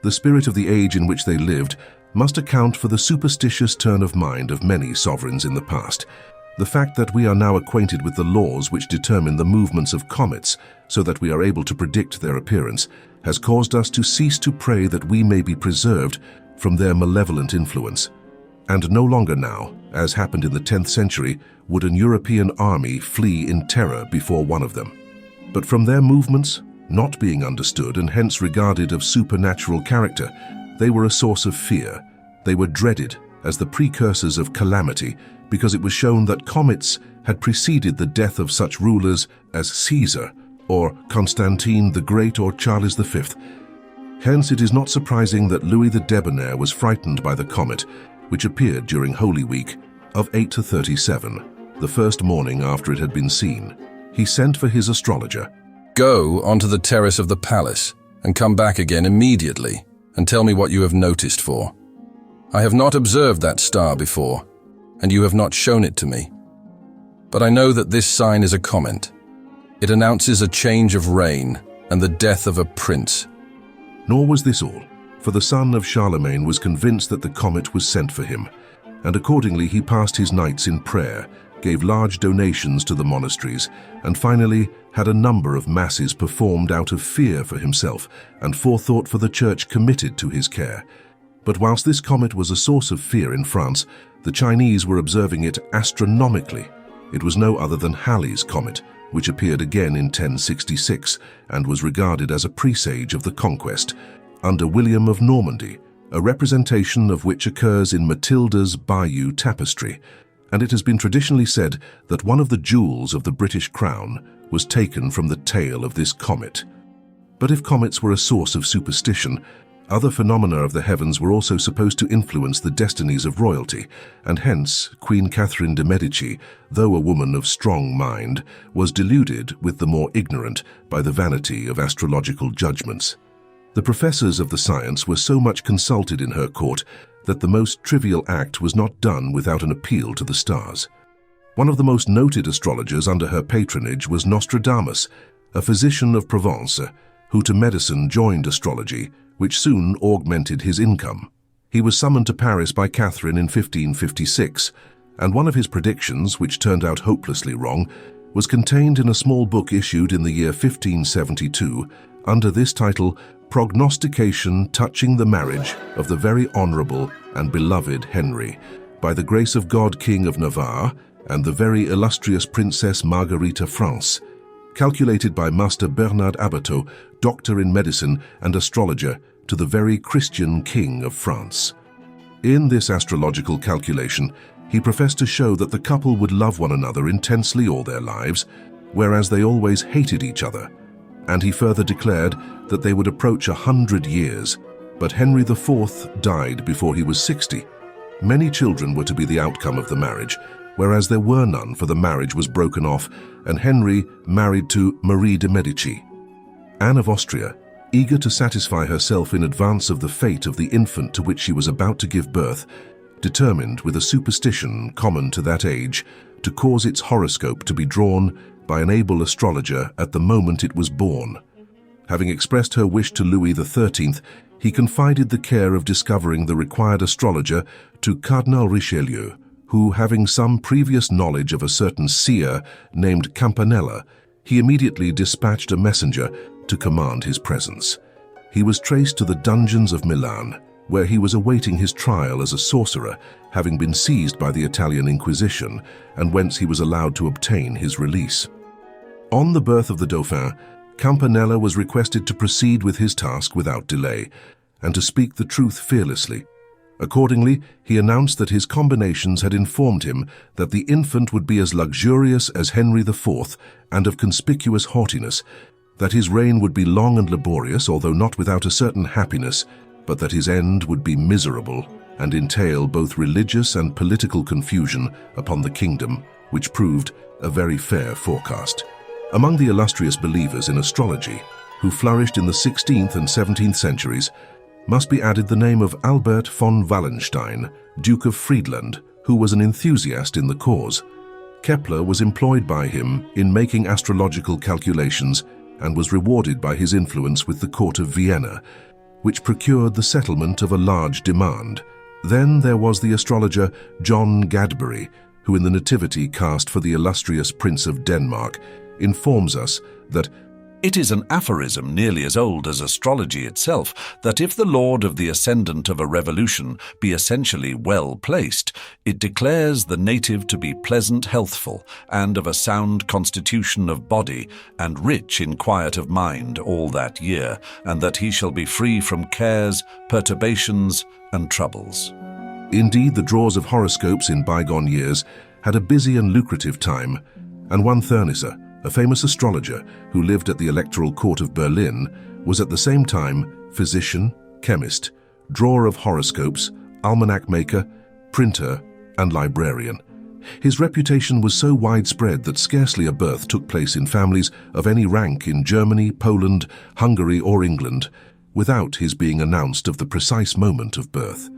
The spirit of the age in which they lived must account for the superstitious turn of mind of many sovereigns in the past. The fact that we are now acquainted with the laws which determine the movements of comets so that we are able to predict their appearance has caused us to cease to pray that we may be preserved from their malevolent influence. And no longer now, as happened in the 10th century, would an European army flee in terror before one of them. But from their movements, not being understood and hence regarded of supernatural character, they were a source of fear. They were dreaded as the precursors of calamity because it was shown that comets had preceded the death of such rulers as Caesar or Constantine the Great or Charles V. Hence it is not surprising that Louis the Debonair was frightened by the comet, which appeared during Holy Week of 8-37, the first morning after it had been seen. He sent for his astrologer. Go onto the terrace of the palace and come back again immediately and tell me what you have noticed for. I have not observed that star before, and you have not shown it to me. But I know that this sign is a comet. It announces a change of reign and the death of a prince. Nor was this all, for the son of Charlemagne was convinced that the comet was sent for him, and accordingly he passed his nights in prayer, gave large donations to the monasteries, and finally had a number of masses performed out of fear for himself and forethought for the church committed to his care. But whilst this comet was a source of fear in France, the Chinese were observing it astronomically. It was no other than Halley's comet, which appeared again in 1066 and was regarded as a presage of the conquest, under William of Normandy, a representation of which occurs in Matilda's Bayeux tapestry, and it has been traditionally said that one of the jewels of the British crown was taken from the tail of this comet. But if comets were a source of superstition, other phenomena of the heavens were also supposed to influence the destinies of royalty, and hence Queen Catherine de' Medici, though a woman of strong mind, was deluded with the more ignorant by the vanity of astrological judgments. The professors of the science were so much consulted in her court that the most trivial act was not done without an appeal to the stars. One of the most noted astrologers under her patronage was Nostradamus, a physician of Provence, who to medicine joined astrology, which soon augmented his income. He was summoned to Paris by Catherine in 1556, and one of his predictions, which turned out hopelessly wrong, was contained in a small book issued in the year 1572 under this title, Prognostication Touching the Marriage of the Very Honourable and Beloved Henry, by the Grace of God King of Navarre and the Very Illustrious Princess Margarita France, calculated by Master Bernard Abateau, doctor in medicine and astrologer, to the very Christian King of France. In this astrological calculation, he professed to show that the couple would love one another intensely all their lives, whereas they always hated each other, and he further declared that they would approach 100 years, but Henry IV died before he was 60. Many children were to be the outcome of the marriage, whereas there were none, for the marriage was broken off, and Henry married to Marie de' Medici. Anne of Austria, eager to satisfy herself in advance of the fate of the infant to which she was about to give birth, determined, with a superstition common to that age, to cause its horoscope to be drawn by an able astrologer at the moment it was born. Having expressed her wish to Louis XIII, he confided the care of discovering the required astrologer to Cardinal Richelieu, who, having some previous knowledge of a certain seer named Campanella, he immediately dispatched a messenger to command his presence. He was traced to the dungeons of Milan, where he was awaiting his trial as a sorcerer, having been seized by the Italian Inquisition, and whence he was allowed to obtain his release. On the birth of the Dauphin, Campanella was requested to proceed with his task without delay, and to speak the truth fearlessly. Accordingly, he announced that his combinations had informed him that the infant would be as luxurious as Henry IV and of conspicuous haughtiness, that his reign would be long and laborious, although not without a certain happiness, but that his end would be miserable and entail both religious and political confusion upon the kingdom, which proved a very fair forecast. Among the illustrious believers in astrology, who flourished in the 16th and 17th centuries, must be added the name of Albert von Wallenstein, Duke of Friedland, who was an enthusiast in the cause. Kepler was employed by him in making astrological calculations and was rewarded by his influence with the court of Vienna. which procured the settlement of a large demand. Then there was the astrologer John Gadbury, who in the Nativity cast for the illustrious Prince of Denmark, informs us that it is an aphorism nearly as old as astrology itself, that if the lord of the ascendant of a revolution be essentially well placed, it declares the native to be pleasant, healthful, and of a sound constitution of body, and rich in quiet of mind all that year, and that he shall be free from cares, perturbations, and troubles. Indeed, the drawers of horoscopes in bygone years had a busy and lucrative time, and one Thurnisser, a famous astrologer who lived at the Electoral Court of Berlin, was at the same time physician, chemist, drawer of horoscopes, almanac maker, printer, and librarian. His reputation was so widespread that scarcely a birth took place in families of any rank in Germany, Poland, Hungary, or England without his being announced of the precise moment of birth.